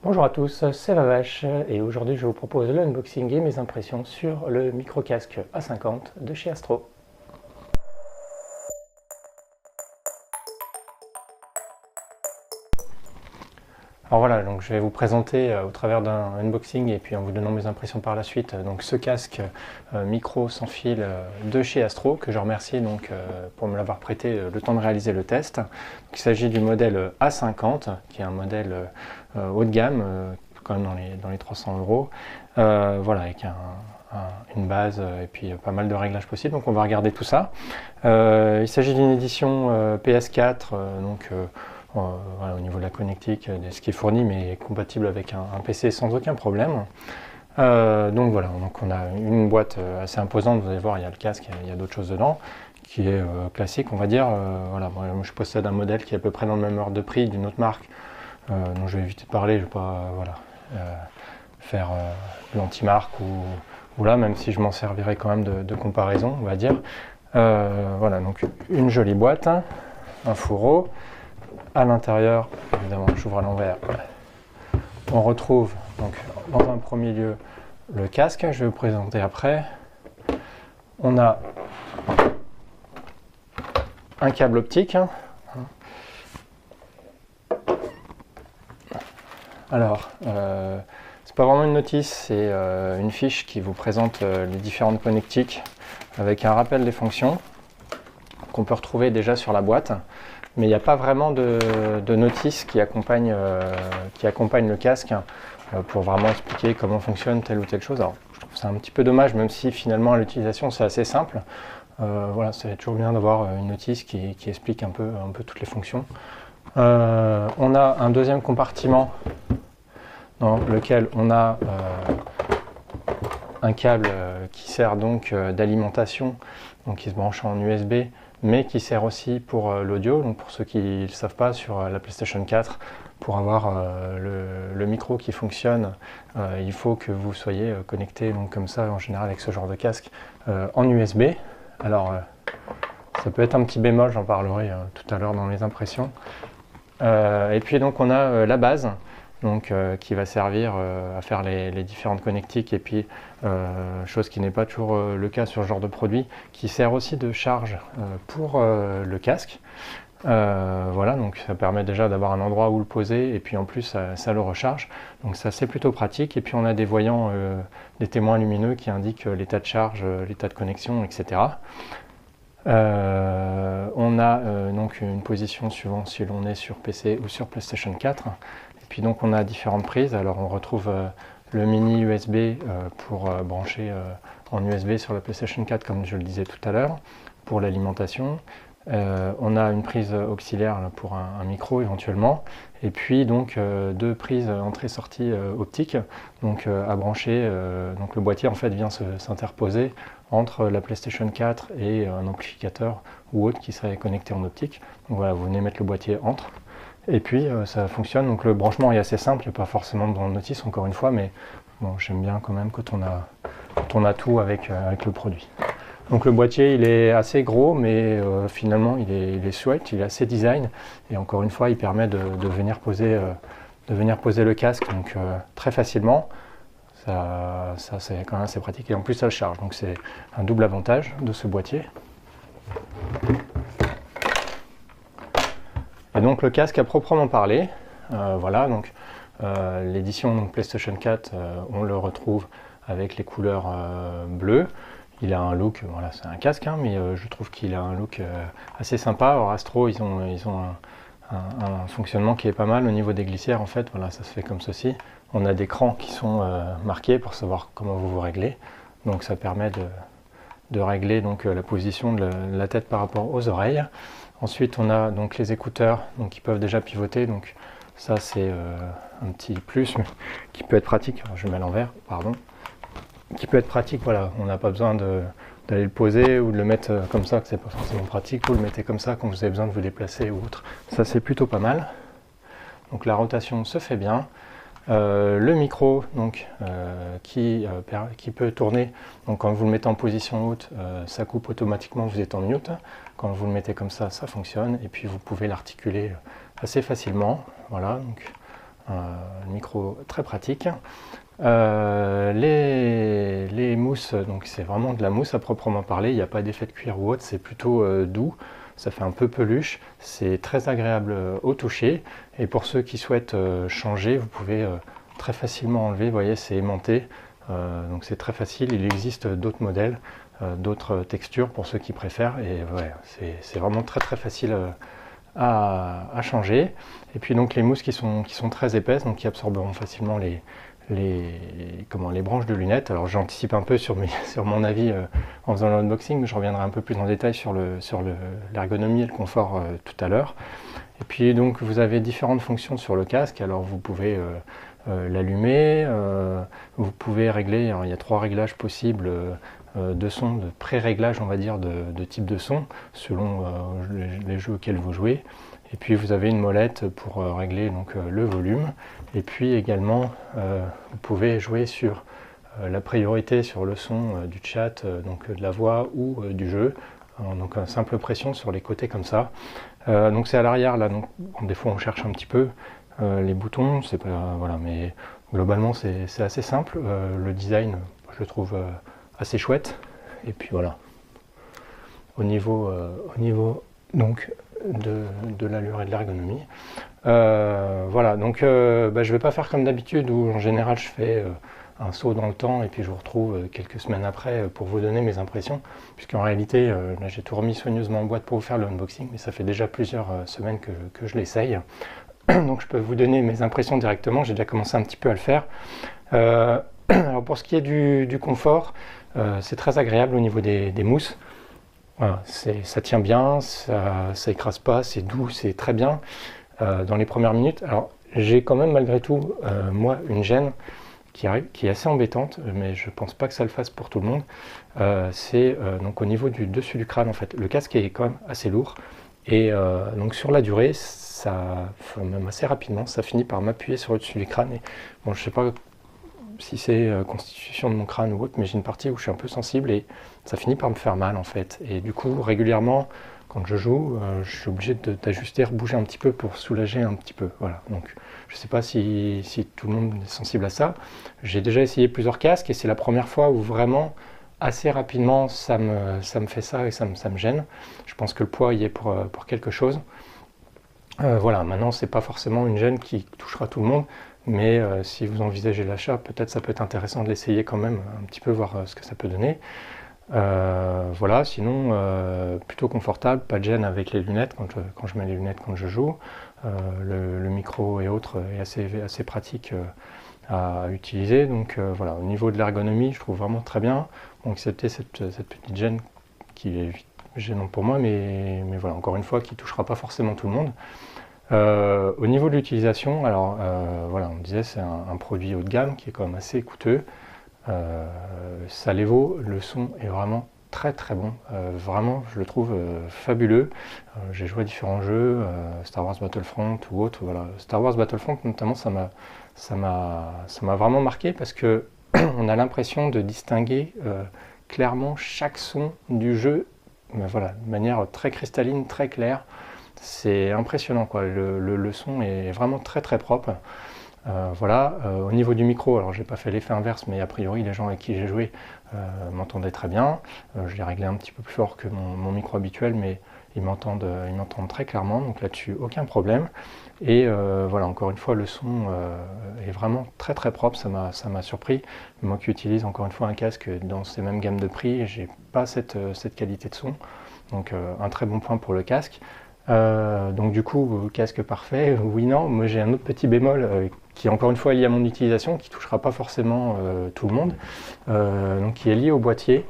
Bonjour à tous, c'est Vavache et aujourd'hui je vous propose l'unboxing et mes impressions sur le micro-casque A50 de chez Astro. Alors voilà, donc je vais vous présenter au travers d'un unboxing et puis en vous donnant mes impressions par la suite donc ce casque micro sans fil de chez Astro que je remercie pour me l'avoir prêté le temps de réaliser le test. Il s'agit du modèle A50 qui est un modèle haut de gamme, quand même dans les 300 €, voilà, avec une base et puis pas mal de réglages possibles. Donc on va regarder tout ça. Il s'agit d'une édition PS4, voilà, au niveau de la connectique, de ce qui est fourni, mais compatible avec un PC sans aucun problème. Donc voilà, donc on a une boîte assez imposante, vous allez voir, il y a le casque, il y a d'autres choses dedans, qui est classique, on va dire. Voilà, moi je possède un modèle qui est à peu près dans le même ordre de prix d'une autre marque, dont je vais éviter de parler, je ne vais pas faire l'anti-marque ou là, même si je m'en servirai quand même de comparaison, on va dire. Voilà, donc une jolie boîte, un fourreau. À l'intérieur, évidemment, j'ouvre à l'envers, on retrouve donc dans un premier lieu le casque, je vais vous présenter après. On a un câble optique. Alors, c'est pas vraiment une notice, c'est une fiche qui vous présente les différentes connectiques avec un rappel des fonctions qu'on peut retrouver déjà sur la boîte. Mais il n'y a pas vraiment de notice qui accompagne le casque pour vraiment expliquer comment fonctionne telle ou telle chose. Alors, je trouve ça un petit peu dommage, même si finalement à l'utilisation c'est assez simple. Voilà, c'est toujours bien d'avoir une notice qui explique un peu toutes les fonctions. On a un deuxième compartiment dans lequel on a un câble qui sert donc d'alimentation, donc qui se branche en USB, mais qui sert aussi pour l'audio. Donc pour ceux qui ne le savent pas, sur la PlayStation 4, pour avoir le micro qui fonctionne, il faut que vous soyez connecté, donc comme ça en général avec ce genre de casque, en USB. Alors ça peut être un petit bémol, j'en parlerai tout à l'heure dans les impressions. Et puis donc on a la base, donc, qui va servir à faire les différentes connectiques, et puis chose qui n'est pas toujours le cas sur ce genre de produit, qui sert aussi de charge pour le casque. Voilà, donc ça permet déjà d'avoir un endroit où le poser, et puis en plus ça le recharge, donc ça c'est plutôt pratique. Et puis on a des voyants, des témoins lumineux qui indiquent l'état de charge, l'état de connexion, etc. On a donc une position suivant si l'on est sur PC ou sur PlayStation 4. Et puis donc on a différentes prises. Alors on retrouve le mini USB pour brancher en USB sur la PlayStation 4, comme je le disais tout à l'heure, pour l'alimentation. On a une prise auxiliaire là, pour un micro éventuellement, et puis donc deux prises entrée-sortie optique, donc à brancher. Donc le boîtier en fait vient s'interposer entre la PlayStation 4 et un amplificateur ou autre qui serait connecté en optique. Donc voilà, vous venez mettre le boîtier entre, et puis ça fonctionne. Donc le branchement est assez simple, il n'y a pas forcément de notice encore une fois, mais bon, j'aime bien quand même quand on a tout avec le produit. Donc le boîtier il est assez gros, mais finalement il est chouette, il est assez design, et encore une fois il permet de venir poser le casque donc, très facilement. Ça c'est quand même assez pratique, et en plus ça le charge, donc c'est un double avantage de ce boîtier. Et donc le casque à proprement parler, voilà, donc l'édition PlayStation 4, on le retrouve avec les couleurs bleues. Il a un look, voilà, c'est un casque, hein, mais je trouve qu'il a un look assez sympa. Alors Astro, ils ont un fonctionnement qui est pas mal au niveau des glissières. En fait, voilà, ça se fait comme ceci. On a des crans qui sont marqués pour savoir comment vous vous réglez. Donc ça permet de régler donc, la position de la tête par rapport aux oreilles. Ensuite, on a donc les écouteurs donc, qui peuvent déjà pivoter. Donc ça, c'est un petit plus, mais qui peut être pratique. Alors, je le mets à l'envers, pardon. Qui peut être pratique, voilà, on n'a pas besoin d'aller le poser ou de le mettre comme ça, que c'est pas forcément pratique. Vous le mettez comme ça quand vous avez besoin de vous déplacer ou autre. Ça c'est plutôt pas mal. Donc la rotation se fait bien. Le micro donc, qui peut tourner, donc quand vous le mettez en position haute, ça coupe automatiquement, vous êtes en mute. Quand vous le mettez comme ça fonctionne, et puis vous pouvez l'articuler assez facilement. Voilà, donc un micro très pratique. Les mousses, donc c'est vraiment de la mousse à proprement parler, il n'y a pas d'effet de cuir ou autre, c'est plutôt doux, ça fait un peu peluche, c'est très agréable au toucher, et pour ceux qui souhaitent changer, vous pouvez très facilement enlever, vous voyez c'est aimanté, donc c'est très facile, il existe d'autres modèles, d'autres textures pour ceux qui préfèrent, et ouais, c'est vraiment très facile à changer. Et puis donc les mousses qui sont très épaisses, donc qui absorberont facilement les branches de lunettes. Alors j'anticipe un peu sur mon avis en faisant l'unboxing, mais je reviendrai un peu plus en détail sur l'ergonomie et le confort tout à l'heure. Et puis donc vous avez différentes fonctions sur le casque, alors vous pouvez l'allumer, vous pouvez régler, alors il y a 3 réglages possibles de son, de pré-réglage on va dire de type de son, selon les jeux auxquels vous jouez. Et puis vous avez une molette pour régler donc, le volume. Et puis également, vous pouvez jouer sur la priorité sur le son du chat, donc de la voix ou du jeu. Donc une simple pression sur les côtés comme ça. Donc c'est à l'arrière là, donc des fois on cherche un petit peu les boutons, c'est pas voilà, mais globalement c'est assez simple. Le design, je le trouve assez chouette. Et puis voilà. Au niveau donc de l'allure et de l'ergonomie. Voilà, donc je ne vais pas faire comme d'habitude où en général je fais un saut dans le temps et puis je vous retrouve quelques semaines après pour vous donner mes impressions, puisqu'en réalité là j'ai tout remis soigneusement en boîte pour vous faire le unboxing, mais ça fait déjà plusieurs semaines que je l'essaye. Donc je peux vous donner mes impressions directement, j'ai déjà commencé un petit peu à le faire. Alors pour ce qui est du confort, c'est très agréable au niveau des mousses. Voilà, ça tient bien, ça écrase pas, c'est doux, c'est très bien dans les premières minutes. Alors j'ai quand même malgré tout, moi, une gêne qui est assez embêtante, mais je pense pas que ça le fasse pour tout le monde. C'est donc au niveau du dessus du crâne en fait. Le casque est quand même assez lourd et donc sur la durée, même assez rapidement, ça finit par m'appuyer sur le dessus du crâne. Et, bon, je sais pas si c'est constitution de mon crâne ou autre, mais j'ai une partie où je suis un peu sensible et ça finit par me faire mal en fait. Et du coup, régulièrement, quand je joue, je suis obligé d'ajuster, bouger un petit peu pour soulager un petit peu. Voilà. Donc, je ne sais pas si tout le monde est sensible à ça. J'ai déjà essayé plusieurs casques et c'est la première fois où vraiment, assez rapidement, ça me fait ça et ça me gêne. Je pense que le poids y est pour quelque chose. Voilà, maintenant, c'est pas forcément une gêne qui touchera tout le monde. Mais si vous envisagez l'achat, peut-être ça peut être intéressant de l'essayer quand même, un petit peu voir ce que ça peut donner. Voilà, sinon plutôt confortable, pas de gêne avec les lunettes quand je mets les lunettes quand je joue. Le micro et autres est assez pratique à utiliser. Donc voilà, au niveau de l'ergonomie, je trouve vraiment très bien. Bon, excepté cette petite gêne qui est gênante pour moi, mais voilà, encore une fois, qui ne touchera pas forcément tout le monde. Au niveau de l'utilisation, alors voilà, on disait c'est un produit haut de gamme qui est quand même assez coûteux. Ça les vaut, le son est vraiment très bon, vraiment je le trouve fabuleux. J'ai joué à différents jeux, Star Wars Battlefront ou autres, voilà. Star Wars Battlefront notamment ça m'a vraiment marqué parce que on a l'impression de distinguer clairement chaque son du jeu, voilà, de manière très cristalline, très claire. C'est impressionnant quoi, le son est vraiment très propre. Voilà, au niveau du micro, alors j'ai pas fait l'effet inverse, mais a priori les gens avec qui j'ai joué m'entendaient très bien. Je l'ai réglé un petit peu plus fort que mon micro habituel, mais ils m'entendent très clairement, donc là-dessus aucun problème. Et voilà, encore une fois, le son est vraiment très propre, ça m'a surpris. Moi qui utilise encore une fois un casque dans ces mêmes gammes de prix, j'ai pas cette qualité de son, donc un très bon point pour le casque. Donc du coup, casque parfait, oui, non. Moi j'ai un autre petit bémol qui est encore une fois lié à mon utilisation, qui ne touchera pas forcément tout le monde, donc qui est lié au boîtier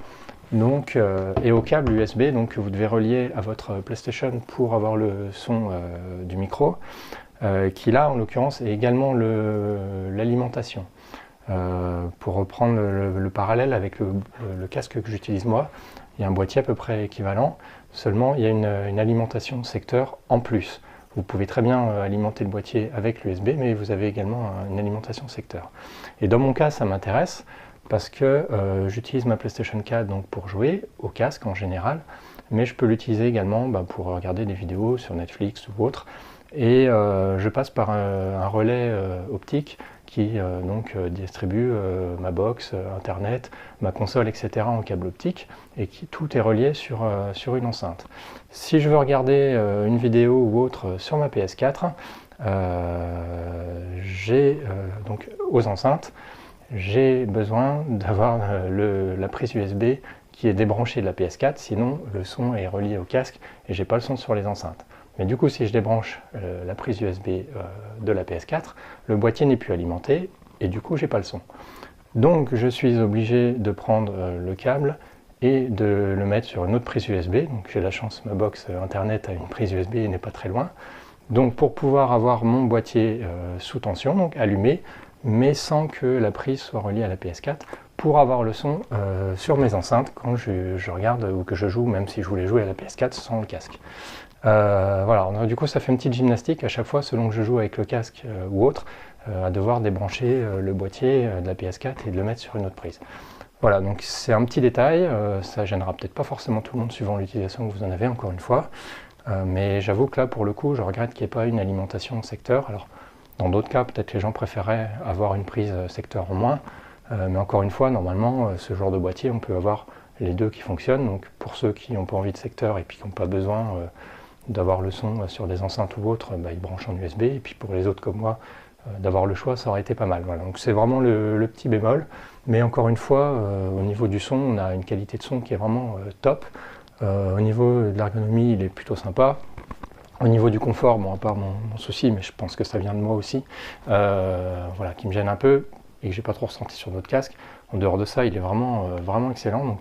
donc, et au câble USB donc, que vous devez relier à votre PlayStation pour avoir le son du micro, qui là en l'occurrence est également l'alimentation. Pour reprendre le parallèle avec le casque que j'utilise moi, il y a un boîtier à peu près équivalent, seulement il y a une alimentation secteur en plus. Vous pouvez très bien alimenter le boîtier avec l'USB, mais vous avez également une alimentation secteur. Et dans mon cas, ça m'intéresse parce que j'utilise ma PlayStation 4 donc, pour jouer au casque en général, mais je peux l'utiliser également pour regarder des vidéos sur Netflix ou autre. et je passe par un relais optique qui distribue ma box, internet, ma console, etc. en câble optique, et tout est relié sur une enceinte. Si je veux regarder une vidéo ou autre sur ma PS4, donc aux enceintes, j'ai besoin d'avoir la prise USB qui est débranchée de la PS4, sinon le son est relié au casque et j'ai pas le son sur les enceintes. Mais du coup, si je débranche la prise USB de la PS4, le boîtier n'est plus alimenté et du coup, j'ai pas le son. Donc, je suis obligé de prendre le câble et de le mettre sur une autre prise USB. Donc, j'ai la chance, ma box internet a une prise USB et n'est pas très loin. Donc, pour pouvoir avoir mon boîtier sous tension, donc allumé, mais sans que la prise soit reliée à la PS4, pour avoir le son sur mes enceintes quand je regarde ou que je joue, même si je voulais jouer à la PS4 sans le casque. Voilà, donc, du coup ça fait une petite gymnastique à chaque fois selon que je joue avec le casque ou autre, à devoir débrancher le boîtier de la PS4 et de le mettre sur une autre prise. Voilà, donc c'est un petit détail, ça gênera peut-être pas forcément tout le monde suivant l'utilisation que vous en avez encore une fois, mais j'avoue que là pour le coup je regrette qu'il n'y ait pas une alimentation secteur. Alors dans d'autres cas peut-être les gens préféraient avoir une prise secteur en moins, mais encore une fois normalement ce genre de boîtier on peut avoir les deux qui fonctionnent, donc pour ceux qui n'ont pas envie de secteur et puis qui n'ont pas besoin d'avoir le son sur des enceintes ou autres, ils branchent en USB, et puis pour les autres comme moi, d'avoir le choix, ça aurait été pas mal. Voilà. Donc c'est vraiment le petit bémol, mais encore une fois, au niveau du son, on a une qualité de son qui est vraiment top. Au niveau de l'ergonomie, il est plutôt sympa. Au niveau du confort, bon, à part mon souci, mais je pense que ça vient de moi aussi, voilà, qui me gêne un peu, et que j'ai pas trop ressenti sur d'autres casques. En dehors de ça, il est vraiment, vraiment excellent. Donc,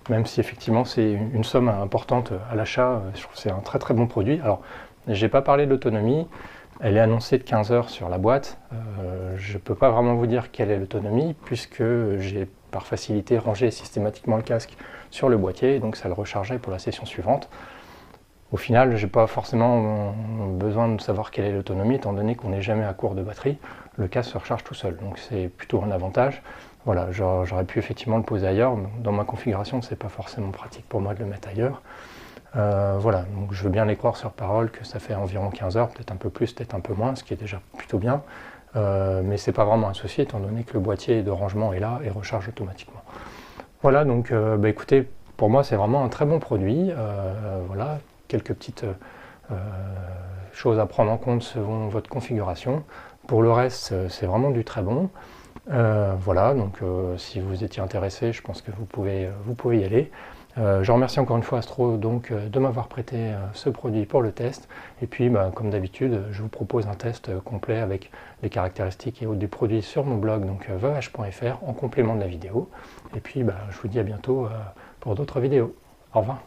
même si effectivement c'est une somme importante à l'achat, je trouve que c'est un très très bon produit. Alors, j'ai pas parlé de l'autonomie, elle est annoncée de 15 heures sur la boîte. Je ne peux pas vraiment vous dire quelle est l'autonomie, puisque j'ai par facilité rangé systématiquement le casque sur le boîtier, donc ça le rechargeait pour la session suivante. Au final, je n'ai pas forcément besoin de savoir quelle est l'autonomie, étant donné qu'on n'est jamais à court de batterie, le casque se recharge tout seul, donc c'est plutôt un avantage. Voilà, j'aurais pu effectivement le poser ailleurs. Dans ma configuration, c'est pas forcément pratique pour moi de le mettre ailleurs. Voilà, donc je veux bien les croire sur parole que ça fait environ 15 heures, peut-être un peu plus, peut-être un peu moins, ce qui est déjà plutôt bien. Mais c'est pas vraiment un souci, étant donné que le boîtier de rangement est là et recharge automatiquement. Voilà, donc écoutez, pour moi c'est vraiment un très bon produit. Voilà, quelques petites choses à prendre en compte selon votre configuration. Pour le reste, c'est vraiment du très bon. Voilà, donc si vous étiez intéressé, je pense que vous pouvez y aller. Je remercie encore une fois Astro donc, de m'avoir prêté ce produit pour le test. Et puis, comme d'habitude, je vous propose un test complet avec les caractéristiques et autres du produit sur mon blog, donc veh.fr, en complément de la vidéo. Et puis, je vous dis à bientôt pour d'autres vidéos. Au revoir.